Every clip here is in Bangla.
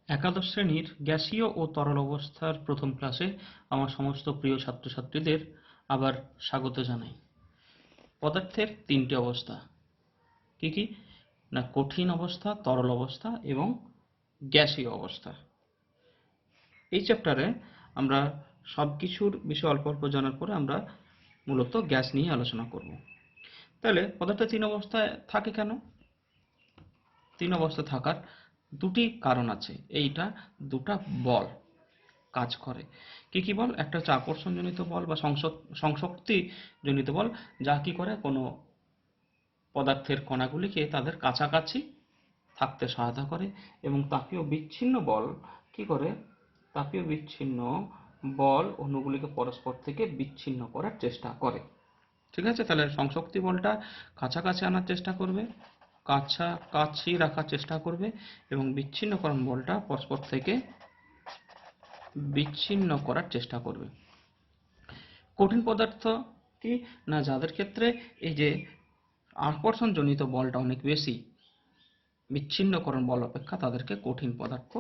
একাদশ শ্রেণীর গ্যাসীয় ও তরল অবস্থার প্রথম ক্লাসে আমার সমস্ত প্রিয় ছাত্রছাত্রীদের আবার স্বাগত জানাই। পদার্থের তিনটি অবস্থা কি কি না কঠিন অবস্থা, তরল অবস্থা এবং গ্যাসীয় অবস্থা। এই চ্যাপ্টারে আমরা সব কিছুর বিষয়ে অল্প অল্প জানার পরে আমরা মূলত গ্যাস নিয়ে আলোচনা করব। তাহলে পদার্থ তিন অবস্থায় থাকে কেন? তিন অবস্থা থাকার দুটি কারণ আছে। এইটা দুটা বল কাজ করে। কি কি বল? একটা হচ্ছে আকর্ষণজনিত বল বা সংশক্তিজনিত বল, যা কি করে কোনো পদার্থের কণাগুলিকে তাদের কাছাকাছি থাকতে সহায়তা করে। এবং তাপীয় বিচ্ছিন্ন বল কি করে? তাপীয় বিচ্ছিন্ন বল অণুগুলিকে পরস্পর থেকে বিচ্ছিন্ন করার চেষ্টা করে। ঠিক আছে, তাহলে সংশক্তি বলটা কাছাকাছি আনার চেষ্টা করবে, কাছাকাছি রাখার চেষ্টা করবে, এবং বিচ্ছিন্নকরণ বলটা পরস্পর থেকে বিচ্ছিন্ন করার চেষ্টা করবে। কঠিন পদার্থ কি না যাদের ক্ষেত্রে এই যে আকর্ষণজনিত বলটা অনেক বেশি, বিচ্ছিন্নকরণ বল অপেক্ষা তাদেরকে কঠিন পদার্থ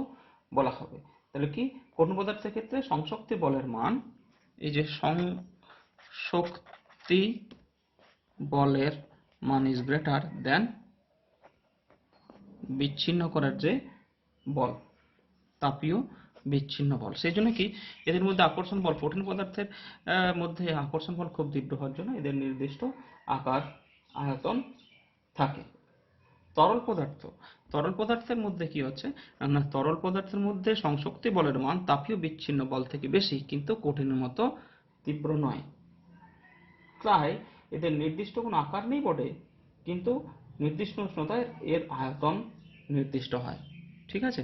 বলা হবে। তাহলে কি কঠিন পদার্থের ক্ষেত্রে সংশক্তি বলের মান, এই যে সংশক্তি বলের মান ইজ গ্রেটার দেন বিচ্ছিন্ন করার যে বল, তাপীয় বিচ্ছিন্ন বল। সেই জন্য কি এদের মধ্যে আকর্ষণ বল, কঠিন পদার্থের মধ্যে আকর্ষণ বল খুব তীব্র হওয়ার জন্য এদের নির্দিষ্ট আকার আয়তন থাকে। তরল পদার্থের মধ্যে কি হচ্ছে না, তরল পদার্থের মধ্যে সংশক্তি বলের মান তাপীয় বিচ্ছিন্ন বল থেকে বেশি, কিন্তু কঠিনের মতো তীব্র নয়। তাই এদের নির্দিষ্ট কোনো আকার নেই বটে, কিন্তু নির্দিষ্ট উষ্ণতায় এর আয়তন নির্দিষ্ট হয়। ঠিক আছে।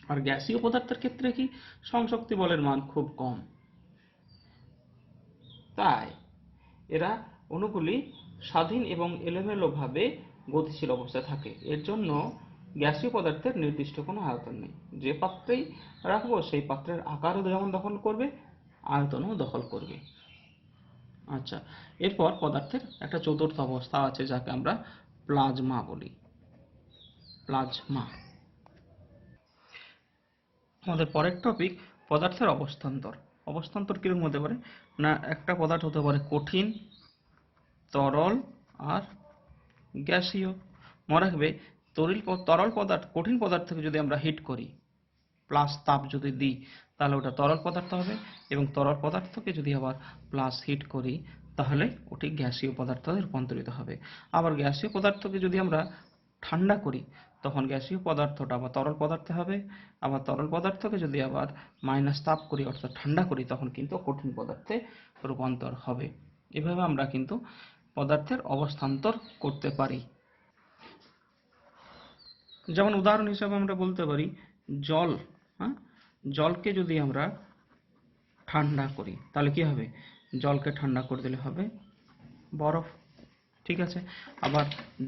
আর গ্যাসীয় পদার্থের ক্ষেত্রে কি সংশক্তি বলের মান খুব কম, তাই এরা অণুগুলি স্বাধীন এবং এলোমেলোভাবে গতিশীল অবস্থায় থাকে। এর জন্য গ্যাসীয় পদার্থের নির্দিষ্ট কোনো আয়তন নেই। যে পাত্রেই রাখবো সেই পাত্রের আকারও যেমন দখল করবে, আয়তনও দখল করবে। আচ্ছা, এরপর পদার্থের একটা চতুর্থ অবস্থা আছে যাকে আমরা প্লাজমা বলি। প্লাজমা আমাদের পরের টপিক, পদার্থের অবস্থান্তর। অবস্থান্তর কিরকম হতে পারে না, একটা পদার্থ হতে পারে কঠিন, তরল আর গ্যাসীয়। মনে রাখবে তরল পদার্থ, কঠিন পদার্থকে যদি আমরা হিট করি, প্লাস তাপ যদি দিই, তাহলে ওটা তরল পদার্থ হবে, এবং তরল পদার্থকে যদি আবার প্লাস হিট করি তাহলে ওটি গ্যাসীয় পদার্থে রূপান্তরিত হবে। আবার গ্যাসীয় পদার্থকে যদি আমরা ঠান্ডা করি তখন গ্যাসীয় পদার্থটা আবার তরল পদার্থে হবে। আবার তরল পদার্থকে যদি আবার মাইনাস তাপ করি অর্থাৎ ঠান্ডা করি তখন কিন্তু কঠিন পদার্থে রূপান্তর হবে। এভাবে আমরা কিন্তু পদার্থের অবস্থান্তর করতে পারি। যেমন উদাহরণ হিসাবে আমরা বলতে পারি জল। হ্যাঁ, জলকে যদি আমরা ঠান্ডা করি তাহলে কি হবে? জলকে ঠান্ডা করে দিলে হবে বরফ। ঠিক আছে। আবার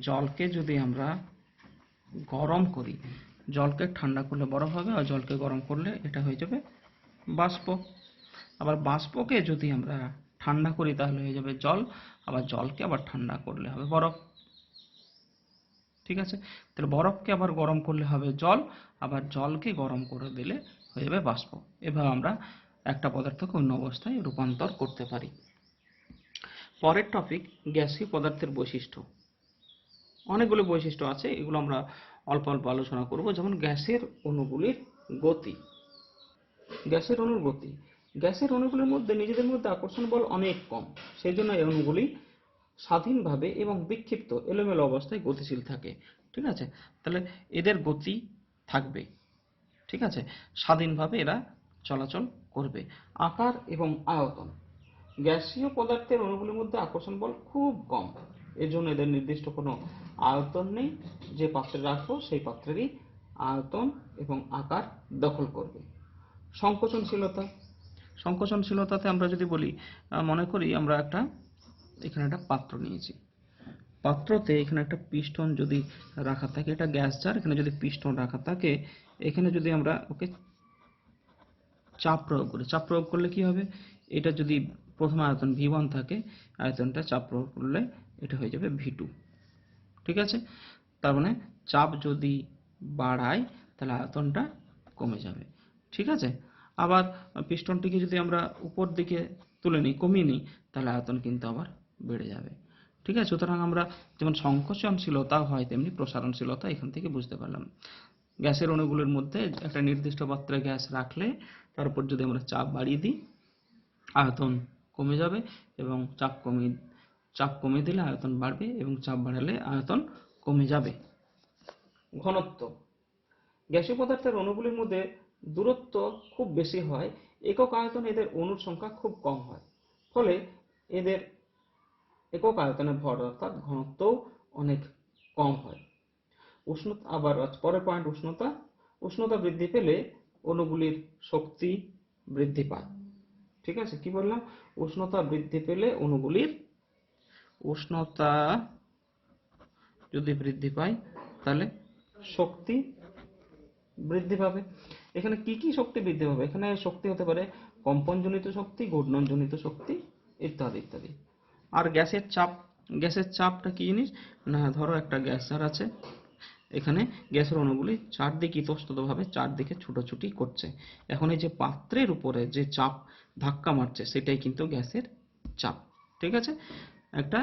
জলকে যদি আমরা গরম করি, জলকে ঠান্ডা করলে বরফ হবে, আর জলকে গরম করলে এটা হয়ে যাবে বাষ্প। আবার বাষ্পকে যদি আমরা ঠান্ডা করি তাহলে হয়ে যাবে জল, আবার জলকে আবার ঠান্ডা করলে হবে বরফ। ঠিক আছে। তাহলে বরফকে আবার গরম করলে হবে জল, আবার জলকে গরম করে দিলে হয়ে যাবে বাষ্প। এভাবে আমরা একটা পদার্থকে অন্য অবস্থায় রূপান্তর করতে পারি। পরের টপিক, গ্যাসীয় পদার্থের বৈশিষ্ট্য। অনেকগুলো বৈশিষ্ট্য আছে, এগুলো আমরা অল্প অল্প আলোচনা করব। যেমন গ্যাসের অণুগুলির গতি। গ্যাসের অণুর গতি, গ্যাসের অণুগুলির মধ্যে নিজেদের মধ্যে আকর্ষণ বল অনেক কম, সেই জন্য এই অণুগুলি স্বাধীনভাবে এবং বিক্ষিপ্ত এলোমেলো অবস্থায় গতিশীল থাকে। ঠিক আছে। তাহলে এদের গতি থাকবে। ঠিক আছে, স্বাধীনভাবে এরা চলাচল করবে। আকার এবং আয়তন, গ্যাসীয় পদার্থের অণুগুলির মধ্যে আকর্ষণ বল খুব কম, এর জন্য এদের নির্দিষ্ট কোনো আয়তন নেই। যে পাত্রে রাখবো সেই পাত্রেরই আয়তন এবং আকার দখল করবে। সংকোচনশীলতা, সংকোচনশীলতাতে আমরা যদি বলি, মনে করি আমরা এখানে একটা পাত্র নিয়েছি, পাত্রতে এখানে একটা পিস্টন যদি রাখা থাকে, এটা গ্যাস জার, এখানে যদি পিস্টন রাখা থাকে, এখানে যদি আমরা ওকে চাপ প্রয়োগ করি, চাপ প্রয়োগ করলে কি হবে? এটা যদি প্রথম আয়তন V1 থাকে, আয়তনটা চাপ প্রয়োগ করলে এটা হয়ে যাবে V2। ঠিক আছে। তার মানে চাপ যদি বাড়ায় তাহলে আয়তনটা কমে যাবে। ঠিক আছে, আবার পিস্টনটিকে যদি আমরা উপর দিকে তুলে নিই, কমিয়ে নিই, তাহলে আয়তন কিন্তু আবার বেড়ে যাবে। ঠিক আছে, সুতরাং আমরা যেমন সংকোচনশীলতা হয় তেমনি প্রসারণশীলতা এখান থেকে বুঝতে পারলাম। গ্যাসের অণুগুলোর মধ্যে একটা নির্দিষ্ট পাত্রে গ্যাস রাখলে তার উপর যদি আমরা চাপ বাড়িয়ে দিই, আয়তন কমে যাবে, এবং চাপ কমিয়ে দিলে আয়তন বাড়বে, এবং চাপ বাড়ালে আয়তন কমে যাবে। ঘনত্ব, গ্যাসীয় পদার্থের অণুগুলির মধ্যে দূরত্ব খুব বেশি হয়, একক আয়তনে এদের অণুর সংখ্যা খুব কম হয়, ফলে এদের একক আয়তনের ভর অর্থাৎ ঘনত্বও অনেক কম হয়। উষ্ণতা, আবার পরের পয়েন্ট উষ্ণতা। উষ্ণতা বৃদ্ধি পেলে অণুগুলির শক্তি বৃদ্ধি পায়। ঠিক আছে, কি বললাম? উষ্ণতা বৃদ্ধি পেলে উষ্ণতা যদি বৃদ্ধি পায় তাহলে শক্তি বৃদ্ধি পাবে। এখানে কি কি শক্তি বৃদ্ধি পাবে? এখানে শক্তি হতে পারে কম্পনজনিত শক্তি, ঘূর্ণনজনিত শক্তি, ইত্যাদি ইত্যাদি। আর গ্যাসের চাপটা কি জিনিস না, ধরো একটা গ্যাস জার আছে, এখানে গ্যাসের অণুগুলি চারদিকে ইতস্ততভাবে চারদিকে ছুটোছুটি করছে। এখন এই যে পাত্রের উপরে যে চাপ ধাক্কা মারছে সেটাই কিন্তু গ্যাসের চাপ। ঠিক আছে, একটা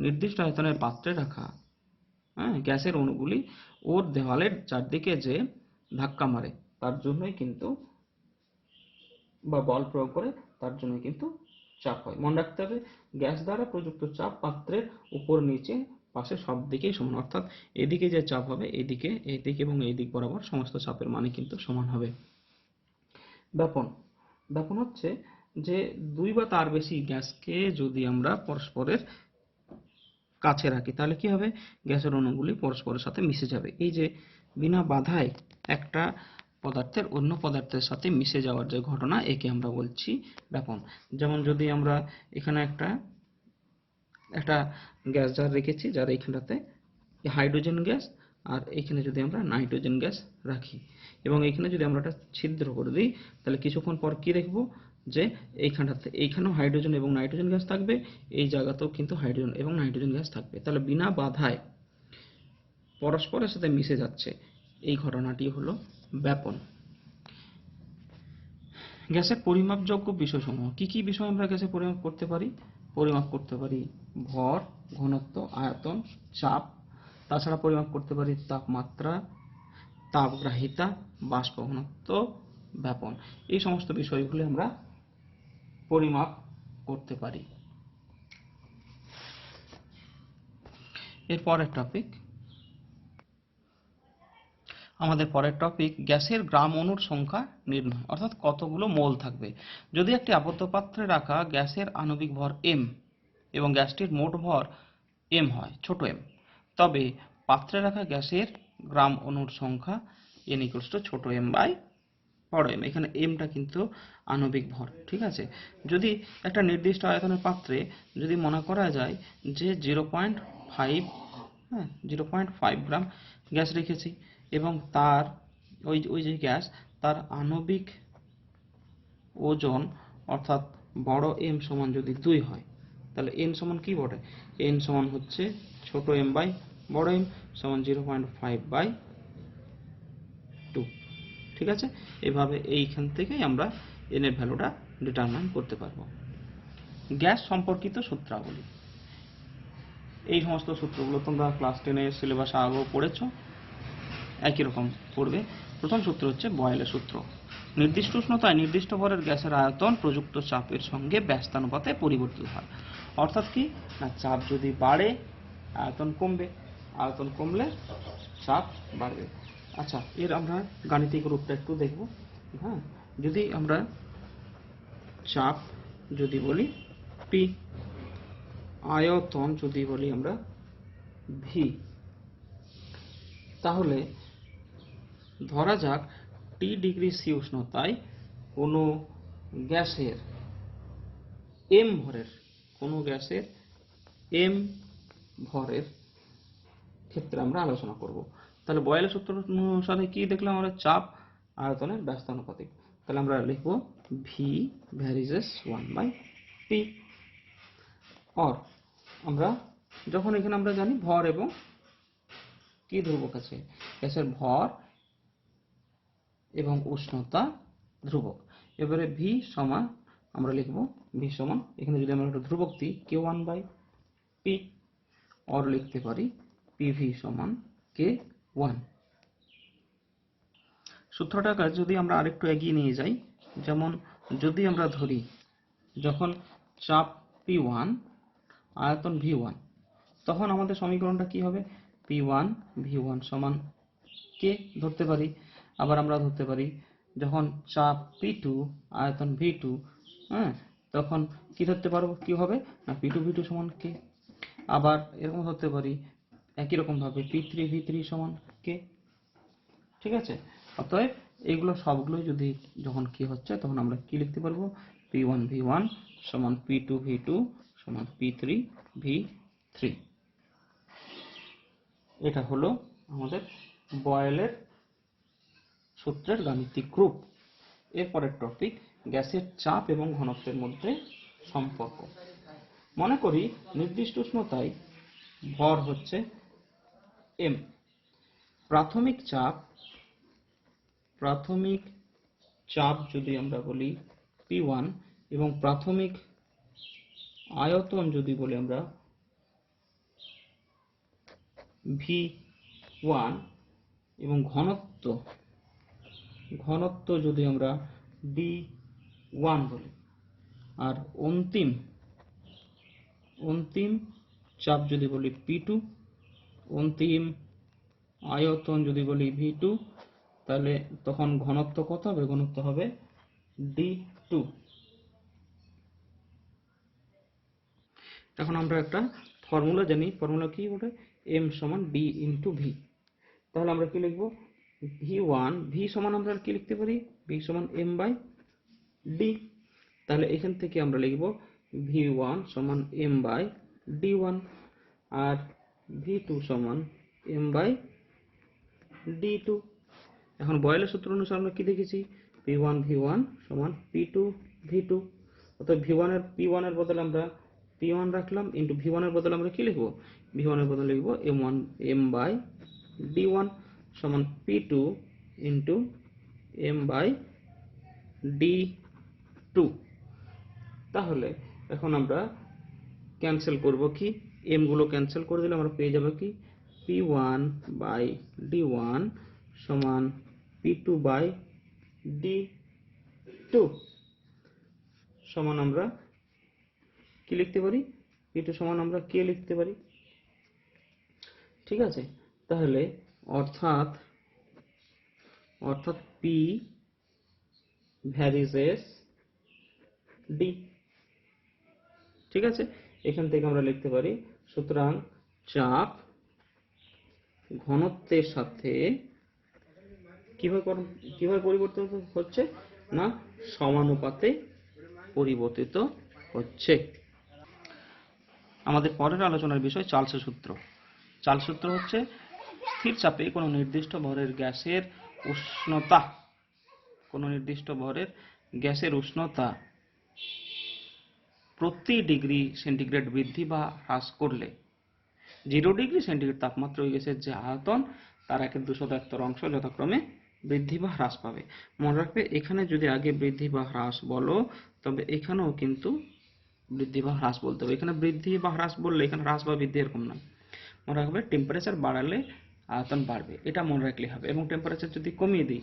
নির্দিষ্ট আয়তনের পাত্রে রাখা গ্যাসের অণুগুলি ওর দেওয়ালের চারদিকে যে ধাক্কা মারে তার জন্যই কিন্তু, বা বল প্রয়োগ করে তার জন্য কিন্তু চাপ হয়। মনে রাখতে হবে, গ্যাস দ্বারা প্রযুক্ত চাপ পাত্রের উপর নিচে পাশে সব দিকেই সমান, অর্থাৎ এদিকে যে চাপ হবে এদিকে এবং এই দিক বরাবর সমস্ত চাপের মানে কিন্তু সমান হবে। ব্যাপন, ব্যাপন হচ্ছে যে দুই বা তার বেশি গ্যাসকে যদি আমরা পরস্পরের কাছে রাখি তাহলে কি হবে, গ্যাসের অণুগুলি পরস্পরের সাথে মিশে যাবে। এই যে বিনা বাধায় একটা পদার্থের অন্য পদার্থের সাথে মিশে যাওয়ার যে ঘটনা, একে আমরা বলছি ব্যাপন। যেমন যদি আমরা এখানে একটা গ্যাস জার রেখেছি, যার এইখানটাতে হাইড্রোজেন গ্যাস, আর এখানে যদি আমরা নাইট্রোজেন গ্যাস রাখি, এবং এখানে যদি আমরা একটা ছিদ্র করে দিই, তাহলে কিছুক্ষণ পর কি দেখবো, যে এইখানেও হাইড্রোজেন এবং নাইট্রোজেন গ্যাস থাকবে, এই জায়গাতেও কিন্তু হাইড্রোজেন এবং নাইট্রোজেন গ্যাস থাকবে। তাহলে বিনা বাধায় পরস্পরের সাথে মিশে যাচ্ছে, এই ঘটনাটি হলো ব্যাপন। গ্যাসের পরিমাপযোগ্য বিষয়সমূহ, কি কি বিষয় আমরা গ্যাসে পরিমাপ করতে পারি? পরিমাপ করতে পারি ভর, ঘনত্ব, আয়তন, চাপ। তাছাড়া পরিমাপ করতে পারি তাপমাত্রা, তাপগ্রাহিতা, বাষ্প ঘনত্ব, ব্যাপন। এই সমস্ত বিষয়গুলি আমরা পরিমাপ করতে পারি। এরপরের টপিক, আমাদের পরের টপিক গ্যাসের গ্রাম অণুর সংখ্যা নির্ণয়, অর্থাৎ কতগুলো মোল থাকবে। যদি একটি আবদ্ধ পাত্রে রাখা গ্যাসের আণবিক ভর m এবং গ্যাসটির মোট ভর m হয়, ছোট m, তবে পাত্রে রাখা গ্যাসের গ্রাম অণুর সংখ্যা n = ছোট m বাই বড় m। এখানে mটা কিন্তু আণবিক ভর। ঠিক আছে, যদি একটা নির্দিষ্ট আয়তনের পাত্রে যদি মনে করা যায় যে 0.5 গ্রাম গ্যাস রেখেছি, এবং তার ওই যে গ্যাস, তার আণবিক ওজন অর্থাৎ বড় m সমান যদি 2 হয়, তাহলে n সমান কি বটে, n সমান হচ্ছে ছোট m বাই বড় m সমান 0.5/2। ঠিক আছে, এভাবে এইখান থেকেই আমরা n এর ভ্যালুটা ডিটারমাইন করতে পারবো। গ্যাস সম্পর্কিত সূত্রাবলী, এই সমস্ত সূত্রগুলো তোমরা ক্লাস 10 সিলেবাসে আগেও পড়েছো, একই রকম পড়বে। প্রথম সূত্র হচ্ছে বয়েলের সূত্র। নির্দিষ্ট উষ্ণতায় নির্দিষ্ট ভরের গ্যাসের আয়তন প্রযুক্ত চাপের সঙ্গে ব্যস্তানুপাতে পরিবর্তিত হয়। অর্থাৎ কি না, চাপ যদি বাড়ে আয়তন কমবে, আয়তন কমলে চাপ বাড়বে। আচ্ছা, এর আমরা গাণিতিক রূপটা একটু দেখব। হ্যাঁ, যদি আমরা চাপ যদি বলি P, আয়তন যদি বলি আমরা V, তাহলে ধরা যাক T°C উষ্ণতায় কোনো গ্যাসের m ভরের ক্ষেত্রে আমরা আলোচনা করব। তাহলে বয়েলের সূত্র অনুসারে কি দেখলাম আমরা, চাপ আয়তনের ব্যস্তানুপাতিক। তাহলে আমরা লিখব V varies 1/P। আর আমরা যখন এখানে আমরা জানি ভর এবং কি ধ্রুবক আছে, গ্যাসের ভর এবং উষ্ণতা ধ্রুবক। এবারে ভি সমান আমরা লিখব ভি সমান, এখানে যদি আমরা একটা ধ্রুবক দিই K1/P, অর লিখতে পারি পিভি সমান K1। সূত্রটাকে যদি আমরা আরেকটু এগিয়ে নিয়ে যাই, যেমন যদি আমরা ধরি যখন চাপ P1 আয়তন V1, তখন আমাদের সমীকরণটা কি হবে? P1 V1 সমান K ধরতে পারি। আবার আমরা ধরতে পারি যখন চাপ P2 আয়তন V2, হ্যাঁ, তখন কি ধরতে পারবো, কি হবে না P2 V2 সমান K। আবার এরকম ধরতে পারি একই রকম ভাবে P3 V3 সমান K। ঠিক আছে, অতএব এগুলো সবগুলোই যদি যখন কি হচ্ছে, তখন আমরা কি লিখতে পারবো? P1 V1 সমান P2 V2 সমান P3 V3। এটা হলো আমাদের বয়েলের সূত্রের গাণিতিক রূপ। এরপরের টপিক গ্যাসের চাপ এবং ঘনত্বের মধ্যে সম্পর্ক। মনে করি নির্দিষ্ট উষ্ণতায় ভর হচ্ছে m। প্রাথমিক চাপ যদি আমরা বলি P1 এবং প্রাথমিক আয়তন যদি বলি আমরা V1 এবং ঘনত্ব যদি আমরা D1 বলি, আর অন্তিম চাপ যদি বলি P2, অন্তিম আয়তন যদি বলি V2, তাহলে তখন ঘনত্ব কত হবে? ঘনত্ব হবে D2। এখন আমরা একটা ফর্মুলা জানি, ফর্মুলা কি বলে? M সমান D ইন্টু V। তাহলে আমরা কি লিখবো? V1 V সমান আমরা কি লিখতে পারি? V সমান M/D। তাহলে এখান থেকে আমরা লিখব V1 সমান M/D1 আর V2 সমান M/D2। এখন বয়েলের সূত্র অনুসারে আমরা কি দেখেছি? P1 V1 সমান P2 V2। অর্থাৎ P1 এর বদলে আমরা P1 রাখলাম, ইন্টু V1 এর বদলে আমরা কি লিখব? V1 এর বদলে লিখব M/D1 সমান P2 ইন্টু M/D2। তাহলে এখন আমরা ক্যান্সেল করব কি? m গুলো ক্যান্সেল করে দিলে আমরা পেয়ে যাব কি? P1/D1 সমান P2/D2 সমান আমরা কি লিখতে পারি? P2 সমান আমরা K লিখতে পারি। ঠিক আছে, তাহলে অর্থাৎ P ভ্যারিজেস D। ঠিক আছে, এখান থেকে আমরা লিখতে পারি সুতরাং চাপ ঘনত্বের সাথে কিভাবে পরিবর্তন হচ্ছে না সমানুপাতে পরিবর্তিত হচ্ছে। আমাদের পরের আলোচনার বিষয় চার্লসের সূত্র। চার্লস সূত্র হচ্ছে স্থির চাপে কোনো নির্দিষ্ট ভরের গ্যাসের উষ্ণতা প্রতি ডিগ্রি সেন্টিগ্রেড বৃদ্ধি বা হ্রাস করলে 0 ডিগ্রি সেন্টিগ্রেড তাপমাত্রা ওই গ্যাসের যে আয়তন তার 1/2 অংশ যথাক্রমে বৃদ্ধি বা হ্রাস পাবে। মনে রাখবে, এখানে যদি আগে বৃদ্ধি বা হ্রাস বলো, তবে এখানেও কিন্তু বৃদ্ধি বা হ্রাস বলতে হবে। এখানে বৃদ্ধি বা হ্রাস বললে এখানে হ্রাস বা বৃদ্ধি এরকম না। মনে রাখবে, টেম্পারেচার বাড়ালে আয়তন বাড়বে, এটা মনে রাখলে হবে। এবং টেম্পারেচার যদি কমিয়ে দিই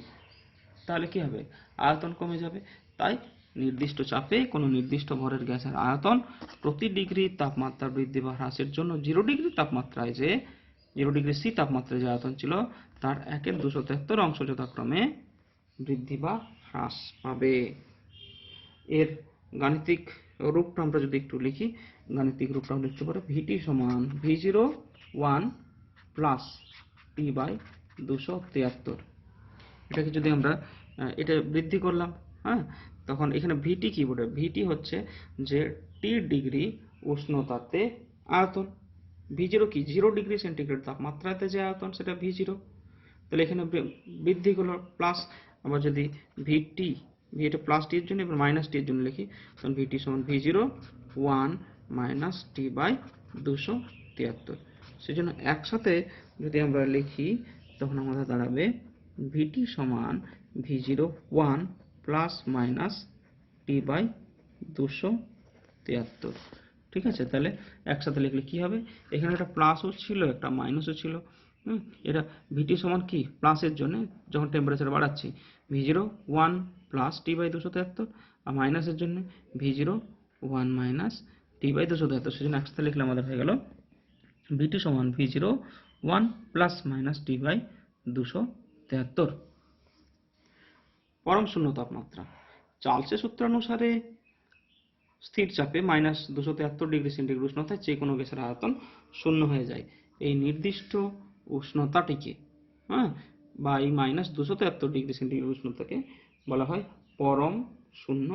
তাহলে কি হবে? আয়তন কমে যাবে। তাই নির্দিষ্ট চাপে কোনো নির্দিষ্ট ভরের গ্যাসের আয়তন প্রতি ডিগ্রি তাপমাত্রা বৃদ্ধি বা হ্রাসের জন্য 0 ডিগ্রি সি তাপমাত্রায় যে আয়তন ছিল তার 1/273 অংশ যথাক্রমে বৃদ্ধি বা হ্রাস পাবে। এর গাণিতিক রূপটা আমরা যদি একটু লিখি, গাণিতিক রূপটা লিখতে পারো VT সমান V01 প্লাস T/273। এটাকে যদি আমরা এটা বৃদ্ধি করলাম, হ্যাঁ, তখন এখানে ভিটি কি বলে? ভিটি হচ্ছে যে টি ডিগ্রি উষ্ণতাতে আয়তন। V0 কি? 0 ডিগ্রি সেন্টিগ্রেড তাপমাত্রাতে যে আয়তন সেটা V0। তাহলে এখানে বৃদ্ধি হলো প্লাস। আবার যদি ভিটি এটা প্লাস টি এর জন্য এবার মাইনাস টি এর জন্য লিখি, তখন ভিটি সমান V01 মাইনাস T/273। সেজন্য একসাথে যদি আমরা লিখি তখন আমাদের দাঁড়াবে ভিটি সমান v01 plus minus T by 273। ঠিক আছে, তাহলে একসাথে লিখলে কি হবে, এখানে একটা প্লাসও ছিল একটা মাইনাসও ছিল। এটা ভিটি সমান কি, প্লাসের জন্য যখন টেম্পারেচার বাড়াচ্ছি v01 প্লাস টি বাই 273, আর মাইনাসের জন্য v01 মাইনাস টি বাই 273। সেজন্য একসাথে লিখলে আমাদের হয়ে গেল ভিটি সমান v01 plus minus T by 273। পরম শূন্য তাপমাত্রা চার্লসের সূত্রানুসারে স্থির চাপে -273°C উষ্ণতায় যে কোনো গ্যাসের আয়তন শূন্য হয়ে যায়। এই নির্দিষ্ট উষ্ণতাটিকে বা এই -273°C উষ্ণতাকে বলা হয় পরম শূন্য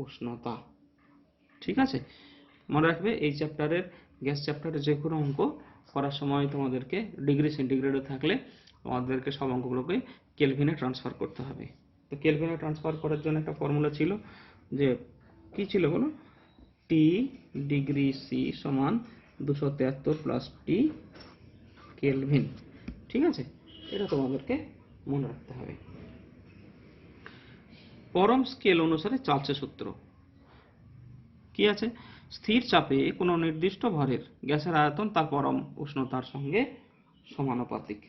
উষ্ণতা। ঠিক আছে, মনে রাখবে এই চ্যাপ্টারের গ্যাস চ্যাপ্টারের যে কোনো অঙ্ক করার সময় তোমাদেরকে ডিগ্রি সেন্টিগ্রেডে থাকলে আমাদেরকে সব অঙ্কগুলোকে কেলভিনে ট্রান্সফার করতে হবে। তো কেলভিনে ট্রান্সফার করার জন্য একটা ফর্মুলা ছিল, যে কি ছিল বলো, টি ডিগ্রি সি সমান 273 প্লাস টি কেলভিন। ঠিক আছে, এটা তোমাদেরকে মনে রাখতে হবে। পরম স্কেল অনুসারে চার্লসের সূত্র কি আছে, স্থির চাপে কোনো নির্দিষ্ট ভরের গ্যাসের আয়তন তার পরম উষ্ণতার সঙ্গে সমানুপাতিক।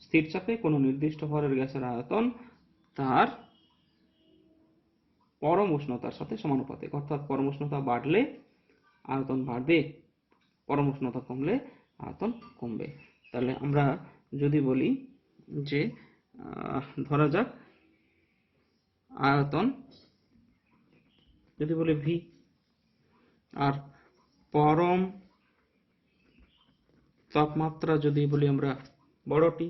স্থির চাপে কোনো নির্দিষ্ট ভরের গ্যাসের আয়তন তার পরম উষ্ণতার সাথে সমানুপাতিক, অর্থাৎ পরম উষ্ণতা বাড়লে আয়তন বাড়বে, পরম উষ্ণতা কমলে আয়তন কমবে। তাহলে আমরা যদি বলি যে ধরা যাক আয়তন যদি বলি ভি, আর পরম তাপমাত্রা যদি বলি আমরা বড় টি,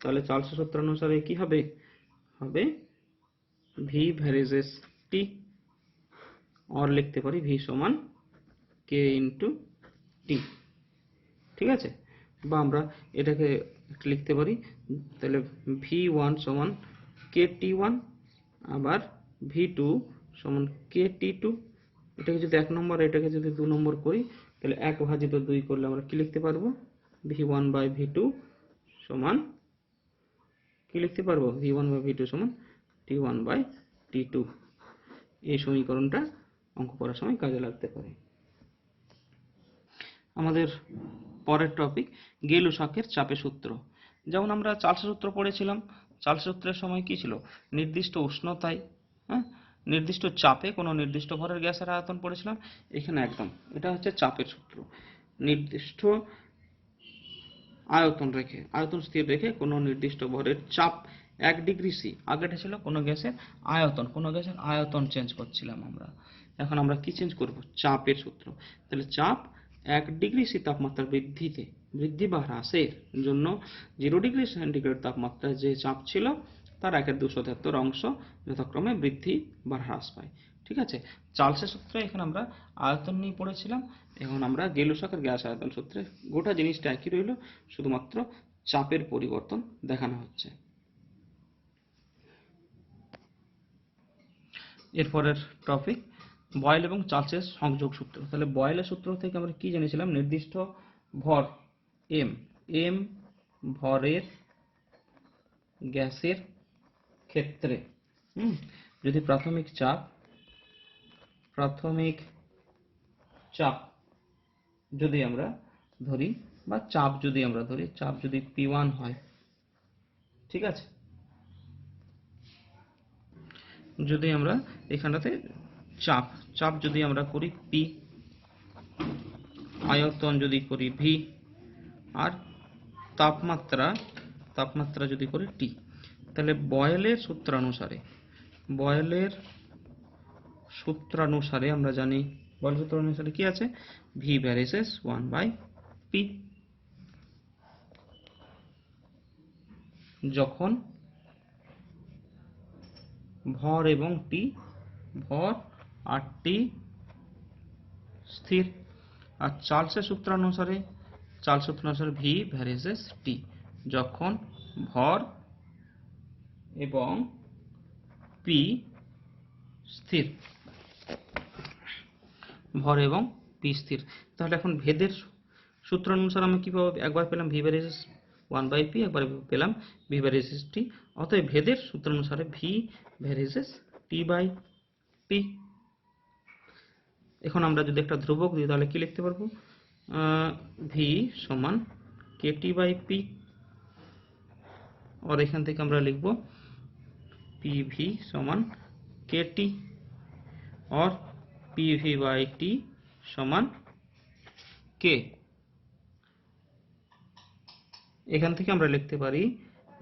তাহলে চার্লসের সূত্র অনুসারে কি হবে, হবে ভি ভ্যারিজেস টি, আর লিখতে পারি ভি সমান কে ইন্টু টি। ঠিক আছে, বা আমরা এটাকে লিখতে পারি, তাহলে ভি ওয়ান সমান কে টি ওয়ান, আবার ভি টু সমান কে টি টু। এটাকে যদি 1 নম্বর, এটাকে যদি 2 নম্বর করি, তাহলে 1/2 করলে আমরা কি লিখতে পারবো, v1 বাই v2 সমান কি লিখতে পারবো, v1 বাই v2 সমান t1 বাই t2। এই সমীকরণটা অঙ্ক করার সময় কাজে লাগতে পারে। আমাদের পরের টপিক গেলুসাকের চাপের সূত্র। যেমন আমরা চার্লসের সূত্র পড়েছিলাম, চার্লসের সূত্রের সময় কি ছিল, নির্দিষ্ট উষ্ণতায় নির্দিষ্ট চাপে কোনো নির্দিষ্ট ভরের গ্যাসের আয়তন পড়েছিলাম। এখানে একদম এটা হচ্ছে চাপের সূত্র, নির্দিষ্ট আয়তন রেখে, আয়তন স্থির রেখে কোনো নির্দিষ্ট ভরের চাপ 1 ডিগ্রি সি, আগেটা ছিল কোনো গ্যাসের আয়তন, কোনো গ্যাসের আয়তন চেঞ্জ করছিলাম আমরা, এখন আমরা কি চেঞ্জ করব, চাপের সূত্র। তাহলে চাপ 1 ডিগ্রি সি তাপমাত্রা বৃদ্ধি বা হ্রাসের জন্য 0 ডিগ্রি সেন্টিগ্রেড তাপমাত্রায় যে চাপ ছিল তার 1/273 অংশ যথাক্রমে বৃদ্ধি বা হ্রাস পায়। ঠিক আছে, চার্লসের সূত্রে এখানে আমরা আয়তন নিয়ে পড়েছিলাম, এখন আমরা গেলুসাকের গ্যাস আয়তন সূত্রে গোটা জিনিসটা একই রইল, শুধুমাত্র চাপের পরিবর্তন দেখানো হচ্ছে। এরপরের টপিক বয়েল এবং চার্লসের সংযোগ সূত্র। তাহলে বয়েলের সূত্র থেকে আমরা কি জেনেছিলাম, নির্দিষ্ট ভর এম ভরের গ্যাসের ক্ষেত্রে যদি প্রাথমিক চাপ যদি আমরা ধরি, বা চাপ যদি আমরা ধরি, চাপ যদি P1 হয়, ঠিক আছে, যদি আমরা এখানটাতে চাপ যদি আমরা করি P, আয়তন যদি করি V, আর তাপমাত্রা যদি করি T, তাহলে বয়েলের সূত্রানুসারে আমরা জানি, বয়েলের সূত্র অনুসারে কি আছে, V ভ্যারিসেস 1/P। যখন ভর এবং টি, ভর আর টি স্থির। আর চার্লসের সূত্রানুসারে ভি ভ্যারিসেস টি, যখন ভর এবং পি স্থির, ভর এবং পি স্থির। তাহলে এখন ভেদের সূত্রানুসারে আমি কি পাবো, একবার পেলাম ভি ভ্যারিসেস 1/P, একবার পেলাম ভি ভ্যারিসেস টি, অতএব ভেদের সূত্র অনুসারে V varies as T by T. এখন আমরা যদি একটা ধ্রুবক দিই তাহলে কি লিখতে পারবো, ভি সমান কেটি বাই পি, আর এখান থেকে আমরা লিখব পি ভি সমান কেটি, और पी वी बाई टी समान के। এখান থেকে আমরা লিখতে পারি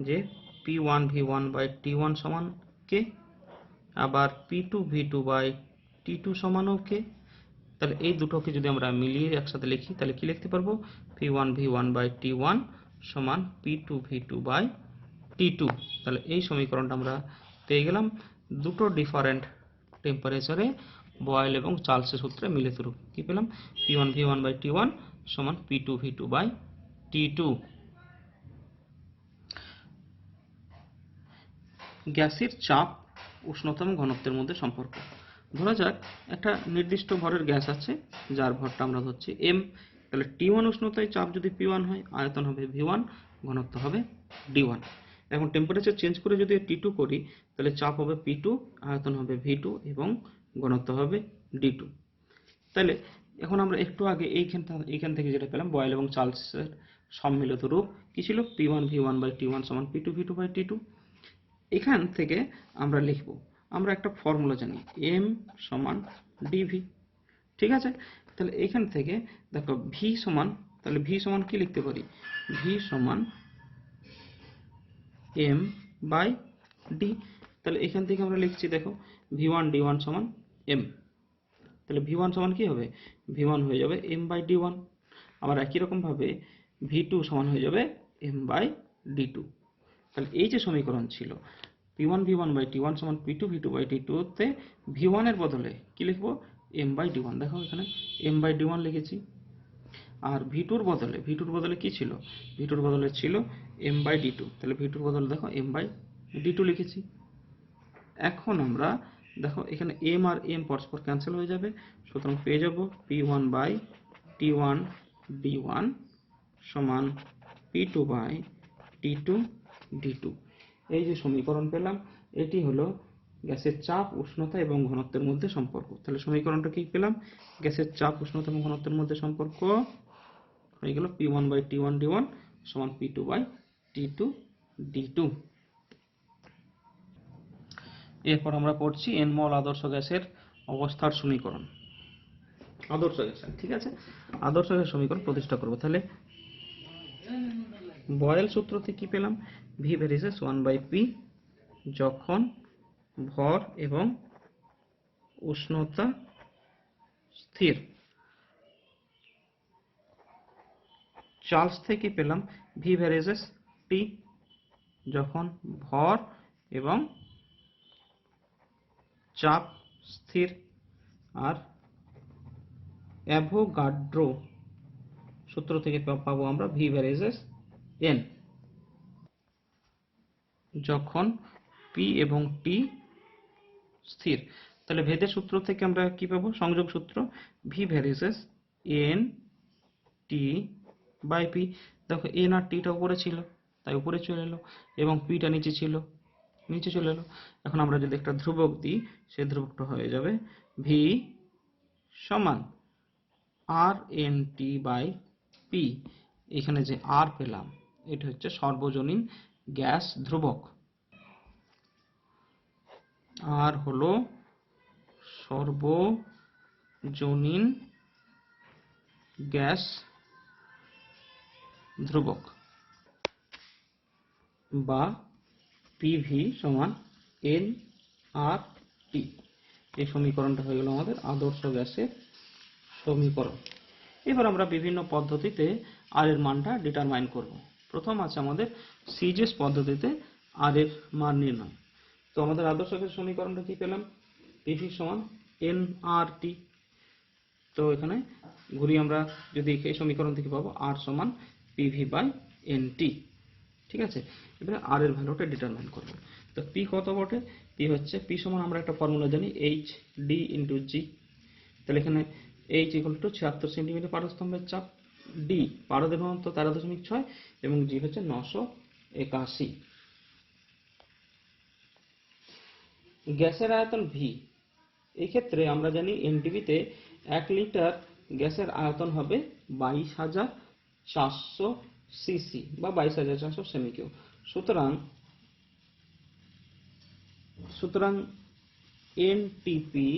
যে P one V one by T one সমান কে, আবার P two V two by T two সমানও কে। তাহলে এই দুটোকে যদি আমরা মিলিয়ে একসাথে লিখি তাহলে কি লিখতে পারবো, P one V one by T one সমান P two V two by T two. তাহলে এই সমীকরণটা আমরা পেয়ে গেলাম দুটো ডিফারেন্ট টেম্পারেচারে বয়েল এবং চার্লসের সূত্রে মিলিত রূপ। কি পেলাম, P one V one by T one সমান P two V two by T two. গ্যাসের চাপ, উষ্ণতা এবং ঘনত্বের মধ্যে সম্পর্ক। ধরা যাক একটা নির্দিষ্ট ভরের গ্যাস আছে যার ভরটা আমরা ধরছি এম। তাহলে টি ওয়ান উষ্ণতায় চাপ যদি পি ওয়ান হয়, আয়তন হবে ভি ওয়ান, ঘনত্ব হবে ডি ওয়ান। এখন টেম্পারেচার চেঞ্জ করে যদি টি টু করি তাহলে চাপ হবে পি টু, আয়তন হবে ভি টু এবং ঘনত্ব হবে ডি টু। তাহলে এখন আমরা একটু আগে এইখান থেকে যেটা পেলাম বয়েল এবং চার্লসের সম্মিলিত রূপ কি ছিল, P one V one by T one সমান P two V two by T two. এখান থেকে আমরা লিখব, আমরা একটা ফর্মুলা জানি এম সমান ডিভি, ঠিক আছে। তাহলে এখান থেকে দেখো ভি সমান, তাহলে ভি সমান কি লিখতে পারি, ভি সমান এম বাই ডি। তাহলে এখান থেকে আমরা লিখছি দেখো ভি ওয়ান ডি ওয়ান সমান এম, তাহলে ভি ওয়ান সমান কি হবে, ভি ওয়ান হয়ে যাবে এম বাই ডি ওয়ান। আবার একই রকম ভাবে ভি টু সমান হয়ে যাবে এম বাই ডি টু। তাহলে এই যে সমীকরণ ছিল P one V one by T one সমান P two V two by T two তে ভি ওয়ানের বদলে কি লিখবো, এম বাই ডি ওয়ান। দেখো এখানে এম বাই ডি ওয়ান লিখেছি। আর ভি টুর বদলে কি ছিল, ভি টুর বদলে ছিল এম বাই ডি টু। তাহলে ভি টুর বদলে দেখো এম বাই ডি টু লিখেছি। এখন আমরা দেখো এখানে এম আর এম পরস্পর ক্যান্সেল হয়ে যাবে, সুতরাং পেয়ে যাব P one by T one D one সমান P two by T two D two. এই যে সমীকরণ পেলাম এটি হলো গ্যাসের চাপ, উষ্ণতা এবং ঘনত্বের মধ্যে সম্পর্ক। তাহলে সমীকরণটা কি পেলাম, গ্যাসের চাপ, উষ্ণতা এবং ঘনত্বের মধ্যে সম্পর্ক হয়ে গেল P one by T one D one সমান P two by T two D two. এরপর আমরা পড়ছি এন মল আদর্শ গ্যাসের অবস্থার সমীকরণ। আদর্শ গ্যাস, ঠিক আছে, আদর্শ গ্যাস সমীকরণ প্রতিষ্ঠা করব। তাহলে বয়েল সূত্রতে কি পেলাম, V varies as one by P যখন ভর এবং উষ্ণতা স্থির। চার্লস থেকে পেলাম ভি ভ্যারিজেস টি যখন ভর এবং চাপ স্থির। আর অ্যাভোগাড্রো সূত্র থেকে পাবো আমরা ভি ভ্যারিজেস এন যখন পি এবং টি স্থির। তাহলে ভেদের সূত্র থেকে আমরা কি পাবো, সংযোগ সূত্র V varies as n t by P. দেখো এন আর টিটা উপরে ছিল তাই উপরে চলে এলো, এবং পিটা নিচে ছিল নিচে চলে এলো। এখন আমরা যদি একটা ধ্রুবক দিই সেই ধ্রুবকটা হয়ে যাবে ভি সমান আর এন টি বাই পি। এখানে যে আর পেলাম এটা হচ্ছে সর্বজনীন গ্যাস ধ্রুবক, আর হলো সর্বজনীন গ্যাস ধ্রুবক বা পিভি সমান এন আর টি। এই সমীকরণটা হয়ে গেল আমাদের আদর্শ গ্যাসের সমীকরণ। এবার আমরা বিভিন্ন পদ্ধতিতে আর এর মানটা ডিটারমাইন করব। প্রথম আছে আমাদের সিজিএস পদ্ধতিতে আর এর মান নির্ণয়। তো আমাদের আদর্শ গ্যাসের সমীকরণটা কি পেলাম, পিভি সমান এন আর টি। তো এখানে ঘুরি আমরা যদি এই সমীকরণ থেকে পাবো আর সমান পিভি বাই এন টি, ঠিক আছে। এবারে আর এর ভ্যালুটা ডিটারমাইন করব। তো পি কত বটে, পি হচ্ছে পি সমান আমরা একটা ফর্মুলা জানি এইচ ডি ইন্টু জি। তাহলে এখানে এইচ ইকুয়াল টু 76 সেন্টিমিটার পারস্তম্ভের চাপ, ডি পারদের ঘনত্ব 13.6 এবং জি হচ্ছে 981। গ্যাসের আয়তন ভি, এই ক্ষেত্রে আমরা জানি এনটিপিতে 1 লিটার গ্যাসের আয়তন হবে 22,400 সিসি বা 22,400 সেমি কিউব। সুতরাং এনটিপি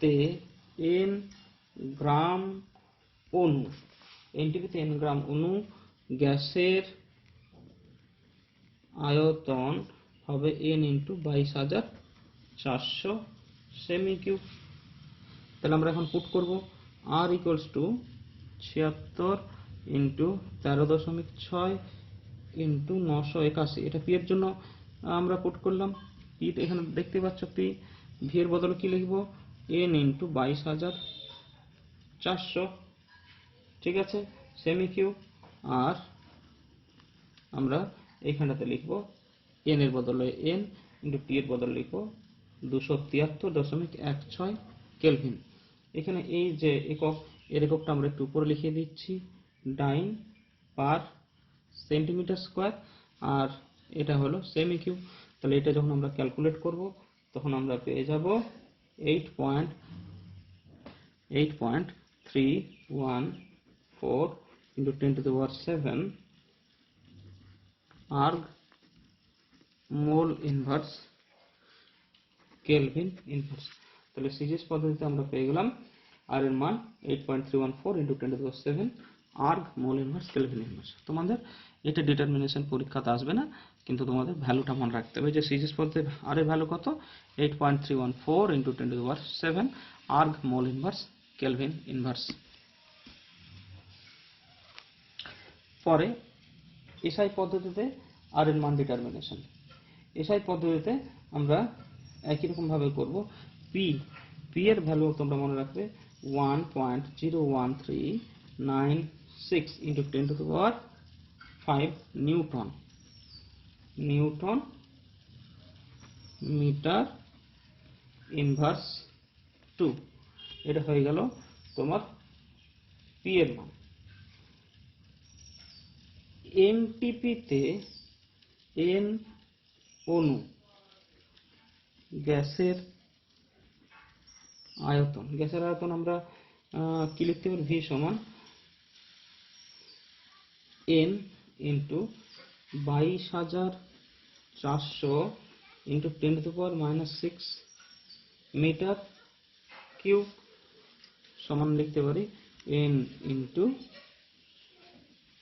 তে n গ্রাম অণু, এনটিপিতে n গ্রাম অণু গ্যাসের আয়তন হবে n ইন্টু 22,400 সেমি কিউব। তাহলে আমরা এখন পুট করব R equals to 76 into 13.6 into 981। এটা পি এর জন্য আমরা পুট করলাম। পি এখানে দেখতে পাচ্ছ পি, ভি এর বদলে কি লিখবো, n ইন্টু 22,400, ঠিক আছে, সেমি কিউব। আর আমরা এইখানটাতে লিখবো n এর বদলে n ইন্টু টি এর বদলে লিখবো 273.16 কেলভিন। এখানে এই যে একক, এর এককটা আমরা একটু উপরে লিখিয়ে দিচ্ছি, ডাইন পার সেন্টিমিটার স্কোয়ার, আর এটা হলো সেমি কিউব। তাহলে এটা যখন আমরা ক্যালকুলেট করব তখন আমরা পেয়ে যাব 8.314 into 10⁻7 erg mole inverse kelvin inverse. তাহলে সিজিএস পদ্ধতিতে আমরা পেয়ে গেলাম আর এর মান 8.314 into 10⁻7 erg mole inverse kelvin inverse. তোমাদের এটা ডিটারমিনেশন পরীক্ষাতে আসবে না, কিন্তু তোমাদের ভ্যালুটা মনে রাখতে হবে যে সিজিএস পদ্ধতির আর এর ভ্যালু কত, 8.314 into 10⁻7 erg mole inverse kelvin inverse. পরে এসআই পদ্ধতিতে আর এর মান ডিটারমিনেশন। এসআই পদ্ধতিতে আমরা একই রকম ভাবে করব। পি এর ভ্যালু তোমরা মনে রাখবে 1.01396 ইন্টু 10⁵ নিউটন মিটার ইনভার্স 2। এটা হয়ে গেল তোমার পি এর মান। এনটিপিতে n অণু গ্যাসের আয়তন আমরা কি লিখতে পারি, ভি সমান n into 22,400 into 10⁻6 metre cube সমান লিখতে পারি n into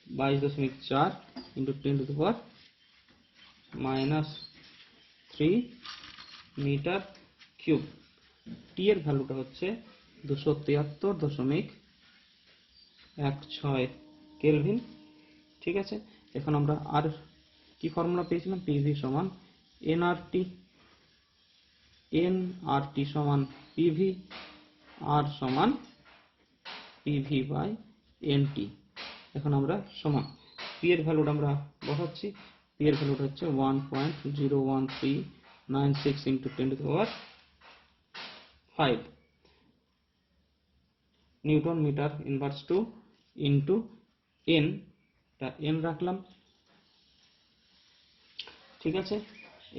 22.4 into 10⁻³ metre cube. T এর ভ্যালুটা হচ্ছে 273.16 কেলভিন, ঠিক আছে। এখন আমরা আর কি ফর্মুলা পেয়েছিলাম, পিভি সমান এনআরটি সমান পিভি, আর সমান পিভি বাই এনটি। এখন আমরা সমান পি এর ভ্যালুটা আমরা বসাচ্ছি। পি এর ভ্যালুটা হচ্ছে 1.01396 into 10⁵ newton metre inverse 2 into n, n রাখলাম, ঠিক আছে।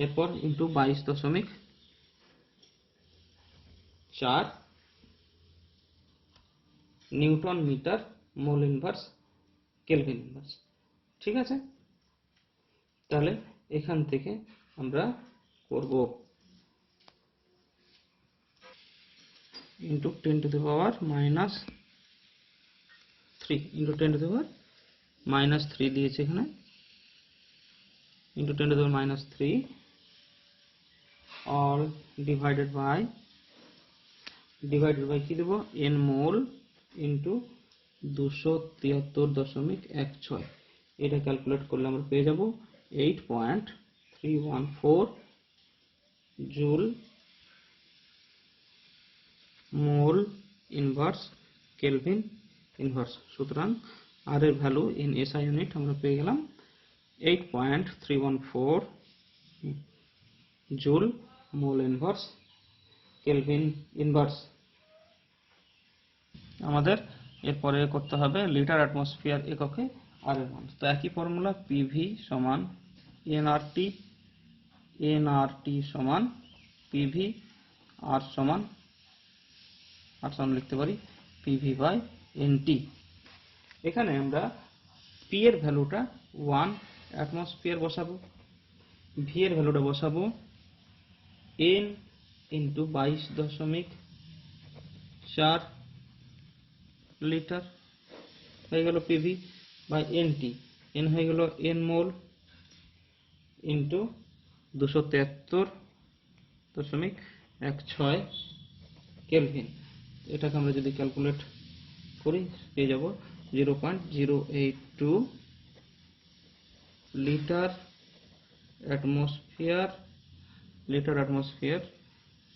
এরপর into 22.4 newton metre mole inverse kelvin inverse, ঠিক আছে। তাহলে এখান থেকে আমরা করব ইন্টু 10⁻³ ইন্টু 10⁻³ দিয়েছে এখানে, ইন্টু 10⁻³ অল ডিভাইডেড বাই কি দেব, n মোল ইন্টু 273.16। এটা ক্যালকুলেট করলে আমরা পেয়ে যাব 8.314 joule mole inverse kelvin inverse. সুতরাং আর এর ভ্যালু ইন এসআই ইউনিট আমরা পেয়ে গেলাম 8.314 joule mole inverse kelvin inverse. আমাদের এরপরে করতে হবে লিটার অ্যাটমসফিয়ার এককে আর এর মান। তো একই ফর্মুলা, পিভি সমান এনআরটি সমান পিভি আর সমান লিখতে পারি পিভি বাই এনটি। এখানে আমরা পি এর ভ্যালুটা 1 অ্যাটমসফিয়ার বসাবো, ভি এর ভ্যালুটা বসাবো এন ইন্টু 22.4 লিটার হয়ে গেল পিভি বাই এনটি। এন হয়ে গেল এন মোল ইন্টু 273.16 কেলভিন। এটাকে আমরা যদি ক্যালকুলেট করি পেয়ে যাব 0.082 litre atmosphere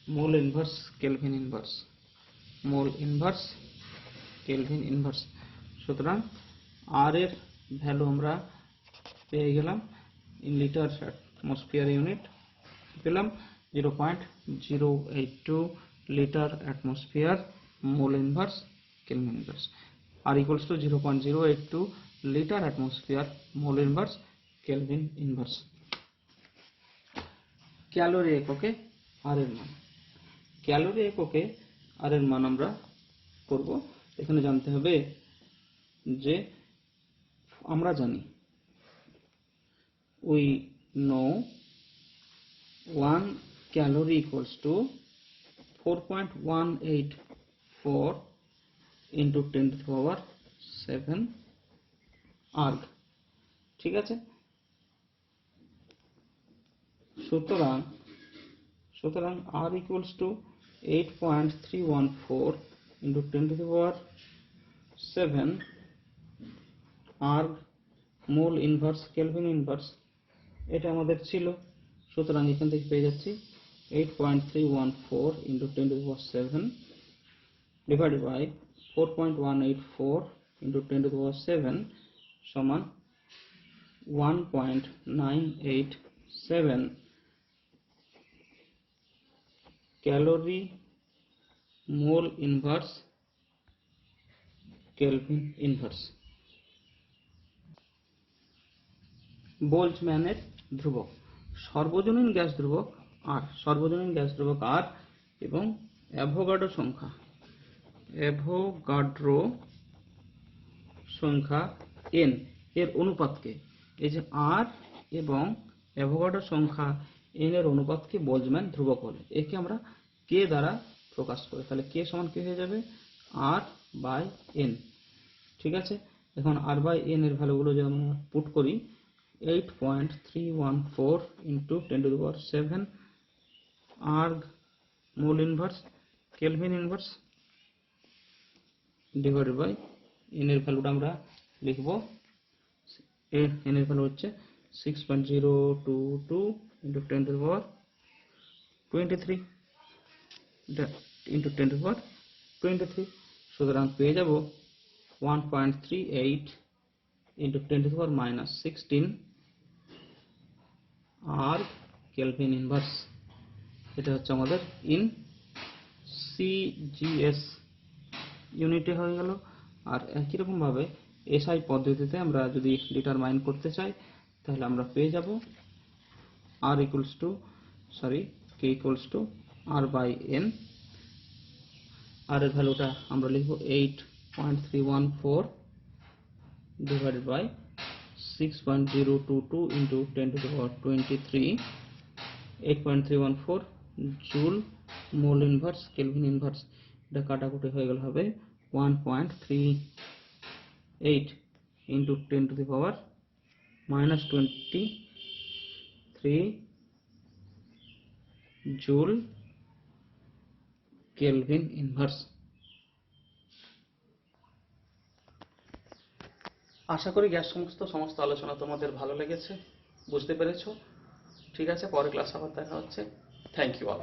mole inverse kelvin inverse. সুতরাং আর এর ভ্যালু আমরা পেয়ে গেলাম ইন লিটার অ্যাটমসফিয়ার ইউনিট পেলাম 0.082 litre atmosphere mole inverse kelvin inverse, আর equals to 0.082 litre atmosphere mole inverse kelvin inverse. Calorie এককে আর এর মান, ক্যালোরি এককে আর এর মান আমরা করব। এখানে জানতে হবে যে আমরা জানি we know 1 calorie equals to 4.184 into 10 to the power 7 arg। ঠিক আছে, সুতরাং r equals to 8.314 into 10 to the power 7 arg mole inverse kelvin inverse, এটা আমাদের ছিল। সুতরাং এখান থেকে পেয়ে যাচ্ছি 8.314 into 10 to the power 7 divided by 4.184 into 10 to the power 7 সমান 1.987 calorie mole inverse kelvin inverse. বোল্টজম্যানের ধ্রুবক, সর্বজনীন গ্যাস ধ্রুবক আর এবং অ্যাভোগাড্রো সংখ্যা এন এর অনুপাতকে, এই যে আর এবং অ্যাভোগাড্রো সংখ্যা এন এর অনুপাতকে বোল্টজম্যান ধ্রুবক বলে। একে আমরা কে দ্বারা প্রকাশ করি, তাহলে কে সমান কি হয়ে যাবে আর বাই এন। ঠিক আছে, এখন আর বাই এন এর ভ্যালুগুলো যদি আমরা পুট করি 8.314 into 10 to the power 7 arg mole inverse Kelvin inverse divided by n এর ভ্যালুটা আমরা লিখব, n এর ভ্যালু হচ্ছে 6.022 into 10 to the power 23 into 10 to the power 23। সুতরাং পেয়ে যাব 1.38 into 10 to the power minus 16 আর কেলভিন ইনভার্স। এটা হচ্ছে আমাদের ইন সিজিএস ইউনিটে হয়ে গেল। আর একই রকম ভাবে এসআই পদ্ধতিতে আমরা যদি ডিটারমাইন করতে চাই তাহলে আমরা পেয়ে যাব R equals to K equals to R by N. R এর ভ্যালুটা আমরা লিখব 8.314 divided by 6.022 into 10 to the power 23 8.314 joule mole inverse kelvin inverse. এটা কাটাকুটি হয়ে গেল হবে 1.38 into 10 to the power minus 23 joule kelvin inverse. আশা করি গ্যাস সমস্ত আলোচনা তোমাদের ভালো লেগেছে, বুঝতে পেরেছো। ঠিক আছে, পরের ক্লাস আবার দেখা হচ্ছে। Thank you all.